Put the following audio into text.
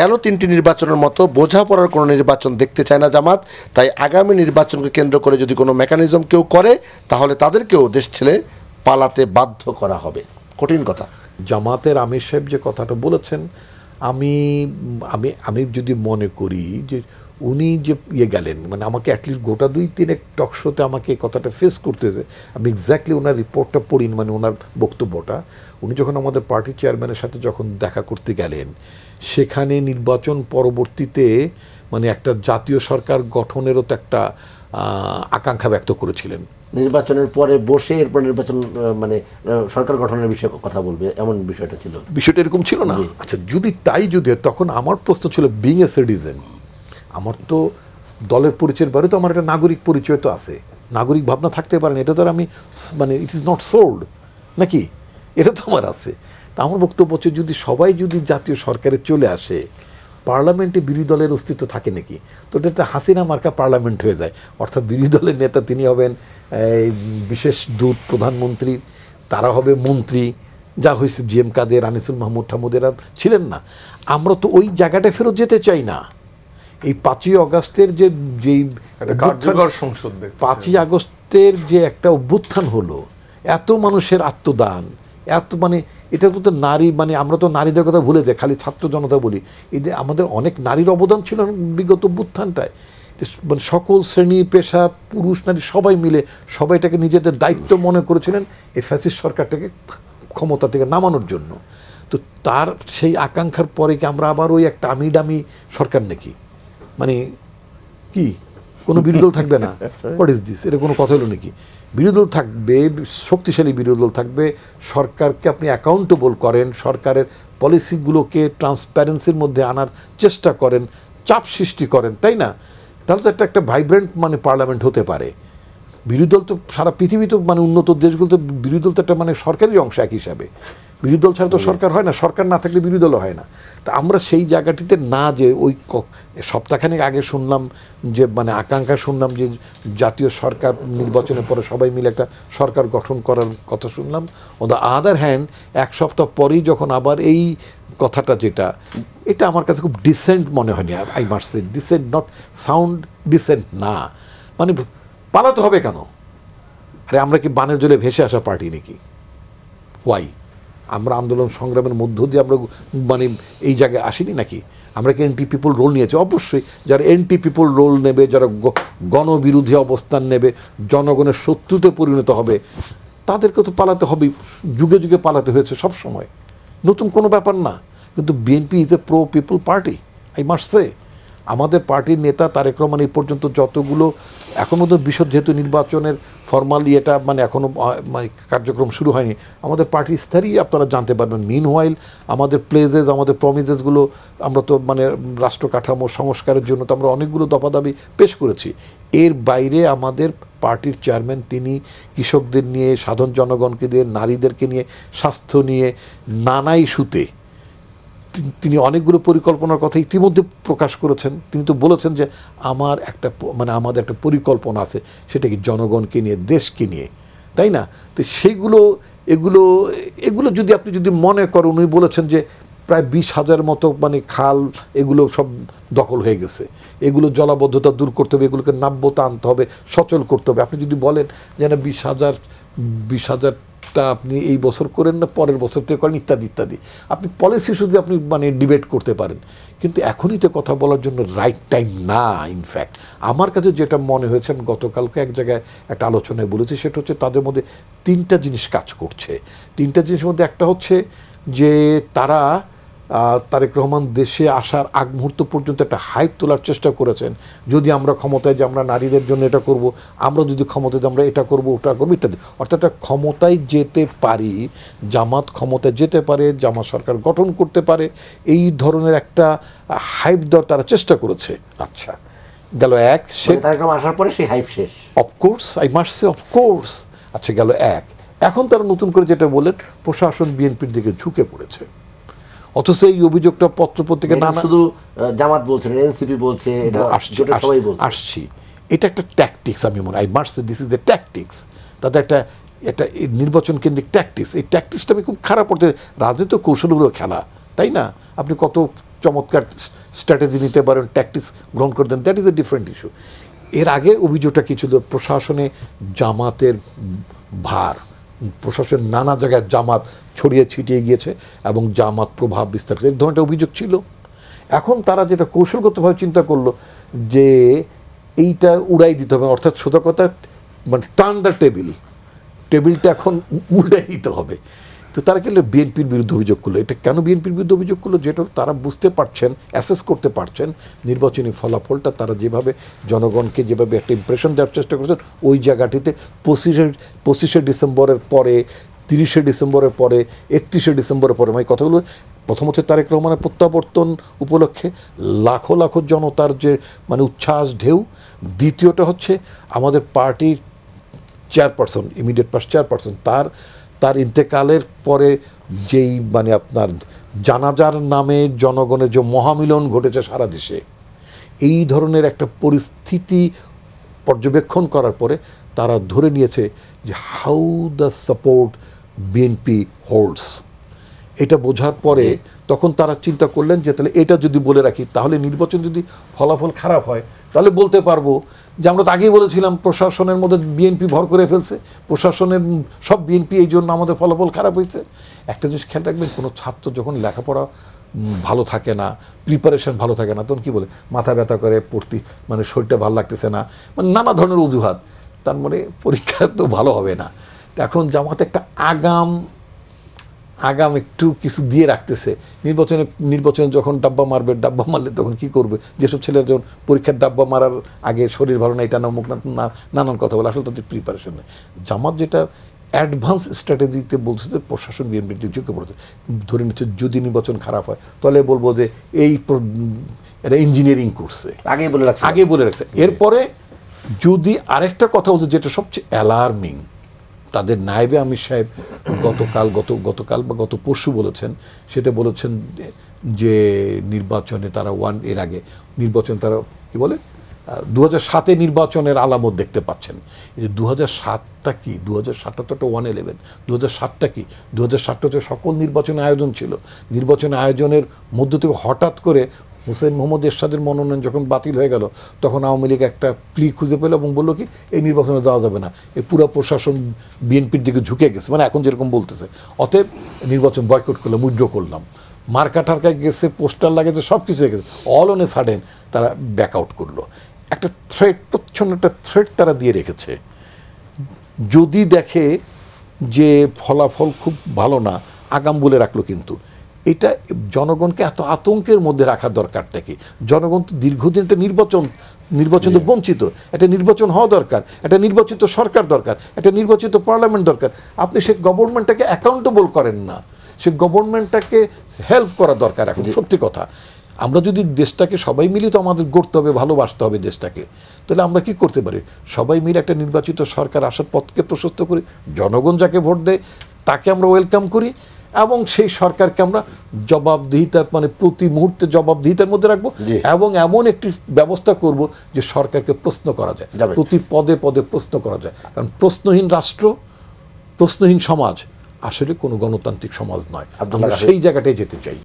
গেল 3টি নির্বাচনের মতো বোঝাপড়ার কোনো নির্বাচন দেখতে চায় না জামাত। তাই আগামী নির্বাচনকে কেন্দ্র করে যদি কোনো মেকানিজম কেউ করে তাহলে তাদেরকেও দেশ ছেড়ে পালাতে বাধ্য করা হবে। কঠিন কথা। জামাতের আমির সাহেব যে কথাটা বলেছেন, আমি আমি আমি যদি মনে করি যে উনি যে গেলেন, মানে আমাকে অ্যাটলিস্ট গোটা 2-3 টক শোতে আমাকে এই কথাটা ফেস করতে হয়েছে। আমি এক্স্যাক্টলি ওনার রিপোর্টটা পড়িনি, মানে ওনার বক্তব্যটা। উনি যখন আমাদের পার্টির চেয়ারম্যানের সাথে যখন দেখা করতে গেলেন, সেখানে নির্বাচন পরবর্তীতে মানে একটা জাতীয় সরকার গঠনেরও তো একটা আকাঙ্ক্ষা ব্যক্ত করেছিলেন। নির্বাচনের পরে বসে এরপর নির্বাচন মানে সরকার গঠনের বিষয়ে কথা বলবে, এমন বিষয়টা ছিল। বিষয়টা এরকম ছিল না। আচ্ছা, যদি তখন আমার প্রশ্ন ছিল বিং এ সিটিজেন, আমার তো দলের পরিচয়ের বাইরে তো আমার একটা নাগরিক পরিচয় তো আছে, নাগরিক ভাবনা থাকতে পারেন, এটা তো আর আমি মানে ইট ইজ নট সোল্ড নাকি, এটা তো আমার আছে। তা আমার বক্তব্য হচ্ছে যদি সবাই যদি জাতীয় সরকারে চলে আসে, পার্লামেন্টে বিরোধী দলের অস্তিত্ব থাকে নাকি? তো এটা হাসিনা মার্কা পার্লামেন্ট হয়ে যায়, অর্থাৎ বিরোধী দলের নেতা তিনি হবেন বিশেষ দূত প্রধানমন্ত্রী, তারা হবে মন্ত্রী, যা হয়েছে জি এম কাদের, আনিসুল মাহমুদ ঠামুদেরা ছিলেন না। আমরা তো ওই জায়গাটা ফেরত যেতে চাই না। এই 5ই আগস্টের যেই কার্যকর সংসদ, 5ই আগস্টের যে একটা অভ্যুত্থান হলো, এত মানুষের আত্মদান, এত মানে এটা তো নারী, মানে আমরা তো নারীদের কথা ভুলে যাই, খালি ছাত্র জনতা বলি। এই যে আমাদের অনেক নারীর অবদান ছিল বিগত অভ্যুত্থানটায়। মানে সকল শ্রেণী পেশা, পুরুষ নারী সবাই মিলে সবাই এটাকে নিজেদের দায়িত্ব মনে করেছিলেন এই ফ্যাসিস্ট সরকারটাকে ক্ষমতা থেকে নামানোর জন্য। তো তার সেই আকাঙ্ক্ষার পরে কি আমরা আবার ওই একটা আমি ডামি সরকার নাকি? মানে কি কোনো বিরোধী দল থাকবে না? What is this? এটা কোনো কথা হলো নাকি? বিরোধী দল থাকবে, শক্তিশালী বিরোধী দল থাকবে, সরকারকে আপনি অ্যাকাউন্টেবল করেন, সরকারের পলিসিগুলোকে ট্রান্সপারেন্সির মধ্যে আনার চেষ্টা করেন, চাপ সৃষ্টি করেন, তাই না? তাহলে তো একটা ভাইব্রেন্ট মানে পার্লামেন্ট হতে পারে। বিরোধী দল তো সারা পৃথিবী তো মানে উন্নত দেশগুলো তো বিরোধী দল তো একটা মানে সরকারি অংশ এক হিসাবে। বিরোধী দল ছাড়া তো সরকার হয় না, সরকার না থাকলে বিরোধী দলও হয় না। তা আমরা সেই জায়গাটিতে না, যে ওই সপ্তাহখানেক আগে শুনলাম যে মানে আকাঙ্ক্ষা শুনলাম যে জাতীয় সরকার নির্বাচনের পরে সবাই মিলে একটা সরকার গঠন করার কথা শুনলাম। অন দ্য আদার হ্যান্ড 1 সপ্তাহ পরেই যখন আবার এই কথাটা, যেটা এটা আমার কাছে খুব ডিসেন্ট মনে হয়নি। I must say decent, not sound decent না। মানে পালাতে হবে কেন? আরে আমরা কি বানের জলে ভেসে আসা পার্টি নাকি? ওয়াই? আমরা আন্দোলন সংগ্রামের মধ্য দিয়ে আমরা মানে এই জায়গায় আসিনি নাকি? আমরা কি এন্টি পিপল রোল নিয়েছি? অবশ্যই। যারা এন্টি পিপল রোল নেবে, যারা গণবিরোধী অবস্থান নেবে, জনগণের শত্রুতে পরিণত হবে, তাদেরকে তো পালাতে হবে। যুগে যুগে পালাতে হয়েছে সব সময়, নতুন কোনো ব্যাপার না। কিন্তু BNP is a pro people party, I must সে। আমাদের পার্টির নেতা তারেক রহমান এই পর্যন্ত যতগুলো এখনও তো বিশদ, যেহেতু নির্বাচনের ফর্মালি এটা মানে এখনও মানে কার্যক্রম শুরু হয়নি, আমাদের পার্টির স্তরেই আপনারা জানতে পারবেন। মিন হোয়াইল আমাদের প্লেজেস, আমাদের প্রমিসেসগুলো আমরা তো মানে রাষ্ট্র কাঠামো সংস্কারের জন্য তো আমরা অনেকগুলো দফা দাবি পেশ করেছি। এর বাইরে আমাদের পার্টির চেয়ারম্যান তিনি কৃষকদের নিয়ে, সাধারণ জনগণকে দিয়ে, নারীদেরকে নিয়ে, স্বাস্থ্য নিয়ে নানা ইস্যুতে তিনি অনেকগুলো পরিকল্পনার কথা ইতিমধ্যে প্রকাশ করেছেন। তিনি তো বলেছেন যে আমার একটা মানে আমাদের একটা পরিকল্পনা আছে, সেটা কি জনগণকে নিয়ে, দেশকে নিয়ে, তাই না? তো সেইগুলো এগুলো যদি আপনি যদি মনে করেন, উনি বলেছেন যে প্রায় 20,000 মতো মানে খাল এগুলো সব দখল হয়ে গেছে, এগুলো জলাবদ্ধতা দূর করতে হবে, এগুলোকে নাব্যতা আনতে হবে, সচল করতে হবে। আপনি যদি বলেন যে না 20,000টা আপনি এই বছর করেন না পরের বছর থেকে করেন, ইত্যাদি ইত্যাদি, আপনি পলিসি শুধু আপনি মানে ডিবেট করতে পারেন, কিন্তু এখনই তো কথা বলার জন্য রাইট টাইম না। ইনফ্যাক্ট আমার কাছে যেটা মনে হয়েছে, আমি গতকালকে এক জায়গায় একটা আলোচনায় বলেছি, সেটা হচ্ছে তাদের মধ্যে 3টা জিনিস কাজ করছে। 3টা জিনিসের মধ্যে একটা হচ্ছে যে তারা তারেক রহমান দেশে আসার আগ মুহূর্ত পর্যন্ত একটা হাইপ তোলার চেষ্টা করেছেন, যদি আমরা ক্ষমতায় যে আমরা নারীদের জন্য এটা করব, আমরা যদি ক্ষমতায় যে আমরা এটা করব, ওটা করবো, ইত্যাদি। অর্থাৎ ক্ষমতায় যেতে পারি, জামাত ক্ষমতায় যেতে পারে, জামাত সরকার গঠন করতে পারে, এই ধরনের একটা হাইপ দেওয়ার তারা চেষ্টা করেছে। আচ্ছা, গেল এক, সে তারেক রহমান আসার পরে সেই হাইপ শেষ। Of course, I must say of course. আচ্ছা, গেল এক। এখন তারা নতুন করে যেটা বলেন, প্রশাসন বিএনপির দিকে ঝুঁকে পড়েছে, অথচ এই অভিযোগটা পত্রপত্রিকা নানা, শুধু জামাত বলছেন, এনসিপি বলছে, আসছি, এটা একটা ট্যাকটিক্স। আমি মনে, I must say this is a tactics. তাদের একটা নির্বাচন কেন্দ্রিক ট্যাকটিক্স। এই ট্যাকটিক্সটা আমি খুব খারাপ পড়তে, রাজনৈতিক কৌশলগুলো খেলা, তাই না? আপনি কত চমৎকার স্ট্র্যাটেজি নিতে পারেন, ট্যাকটিক্স গ্রহণ করে দেন, that is a different issue. এর আগে অভিযোগটা কি ছিল, প্রশাসনে জামাতের ভার, প্রশাসনের নানা জায়গায় জামাত ছড়িয়ে ছিটিয়ে গিয়েছে এবং জামাত প্রভাব বিস্তার করে, এই ধরনের অভিযোগ ছিল। এখন তারা যেটা কৌশলগতভাবে চিন্তা করলো যে এইটা উড়াই দিতে হবে, অর্থাৎ সোজা কথা মানে টার্ন দ্য টেবিলটা এখন উল্টাই দিতে হবে। তো তারা কিন্তু বিএনপির বিরুদ্ধে অভিযোগ করলো। এটা কেন বিএনপির বিরুদ্ধে অভিযোগ করলো, যেটা তারা বুঝতে পারছেন, অ্যাসেস করতে পারছেন নির্বাচনী ফলাফলটা তারা যেভাবে জনগণকে যেভাবে একটা ইমপ্রেশন দেওয়ার চেষ্টা করেছেন, ওই জায়গাটিতে 25শে ডিসেম্বরের পরে, 30শে ডিসেম্বরের পরে, 31শে ডিসেম্বরের পরে, মানে কথাগুলো প্রথমত তারেক রহমানের প্রত্যাবর্তন উপলক্ষে লাখো লাখো জনতার যে মানে উচ্ছ্বাস ঢেউ, দ্বিতীয়টা হচ্ছে আমাদের পার্টির চেয়ারপারসন, ইমিডিয়েট পাস চেয়ারপারসন, তার ইন্তেকালের পরে যেই মানে আপনার জানাজার নামে জনগণের যে মহামিলন ঘটেছে সারা দেশে, এই ধরনের একটা পরিস্থিতি পর্যবেক্ষণ করার পরে তারা ধরে নিয়েছে যে how the support BNP holds. এটা বোঝার পরে তখন তারা চিন্তা করলেন যে তাহলে এটা যদি বলে রাখি, তাহলে নির্বাচন যদি ফলাফল খারাপ হয় তাহলে বলতে পারবো যে আমরা তো আগেই বলেছিলাম প্রশাসনের মধ্যে বিএনপি ভর করে ফেলছে, প্রশাসনের সব বিএনপি, এই জন্য আমাদের ফলাফল খারাপ হয়েছে। একটা জিনিস খেয়াল রাখবেন, কোনো ছাত্র যখন লেখাপড়া ভালো থাকে না, প্রিপারেশন ভালো থাকে না, তখন কী বলে, মাথা ব্যথা করে, পড়তে মানে শরীরটা ভালো লাগতেছে না, মানে নানা ধরনের অজুহাত, তার মানে পরীক্ষা তো ভালো হবে না। এখন একটা আগাম একটু কিছু দিয়ে রাখতেছে, নির্বাচনে যখন ডাব্বা মারলে তখন কি করবে, যেসব ছেলেরা যখন পরীক্ষার ডাব্বা মারার আগে শরীর ভালো না, এটা না মুখ না নানান কথা বলে, আসলে তাদের প্রিপারেশন নেই। জামাত যেটা অ্যাডভান্স স্ট্র্যাটেজিতে বলছে যে প্রশাসন বিএনপির ঝুঁকে পড়েছে, ধরে নিচ্ছে যদি নির্বাচন খারাপ হয় তাহলে বলবো যে এরা ইঞ্জিনিয়ারিং করছে, আগেই বলে রাখছে। এরপরে যদি আরেকটা কথা বলছে যেটা সবচেয়ে অ্যালার্মিং, তাদের নায়েবে আমির সাহেব গতকাল বা গত পরশু বলেছেন, সেটা বলেছেন যে নির্বাচনে তারা এর আগে নির্বাচন তারা কি বলে 2007 নির্বাচনের আলামত দেখতে পাচ্ছেন। এই 2007টা কি, 2007টা তো একটা 111, 2007টা কি, 2007টা হচ্ছে সকল নির্বাচনের আয়োজন ছিল। নির্বাচনের আয়োজনের মধ্য থেকে হঠাৎ করে হুসেইন মোহাম্মদ এরশাদের মনোনয়ন যখন বাতিল হয়ে গেল, তখন আওয়ামী লীগ একটা প্লি খুঁজে পেল এবং বললো কি এই নির্বাচনে যাওয়া যাবে না, এই পুরো প্রশাসন বিএনপির দিকে ঝুঁকে গেছে, মানে এখন যেরকম বলতেছে, অতএব নির্বাচন বয়কট করলাম, উইথড্র করলাম, মার্কা টার্কা গেছে, পোস্টার লাগেছে, সব কিছু হয়ে গেছে, অল অন এ সাডেন তারা ব্যাক আউট করলো। একটা থ্রেট, প্রচ্ছন্ন একটা থ্রেট তারা দিয়ে রেখেছে। যদি দেখে যে ফলাফল খুব ভালো না, আগাম বলে রাখলো, কিন্তু এটা জনগণকে এত আতঙ্কের মধ্যে রাখার দরকারটা কি? জনগণ তো দীর্ঘদিন একটা নির্বাচন তো বঞ্চিত, একটা নির্বাচন হওয়া দরকার, একটা নির্বাচিত সরকার দরকার, একটা নির্বাচিত পার্লামেন্ট দরকার। আপনি সে গভর্নমেন্টটাকে অ্যাকাউন্টেবল করেন না, সে গভর্নমেন্টটাকে হেল্প করা দরকার। এখন সত্যি কথা, আমরা যদি দেশটাকে সবাই মিলে, তো আমাদের গড়তে হবে, ভালোবাসতে হবে দেশটাকে, তাহলে আমরা কি করতে পারি? সবাই মিলে একটা নির্বাচিত সরকার আসার পথকে প্রশস্ত করি, জনগণ যাকে ভোট দেয় তাকে আমরা ওয়েলকাম করি, এবং সেই সরকারকে আমরা জবাবদিহিতার মানে প্রতি মুহূর্তে জবাবদিহিতার মধ্যে রাখবো, এবং এমন একটি ব্যবস্থা করব যে সরকারকে প্রশ্ন করা যায়, প্রতি পদে পদে প্রশ্ন করা যায়। কারণ প্রশ্নহীন রাষ্ট্র, প্রশ্নহীন সমাজ আসলে কোনো গণতান্ত্রিক সমাজ নয়। আমরা সেই জায়গাটায় যেতে চাই।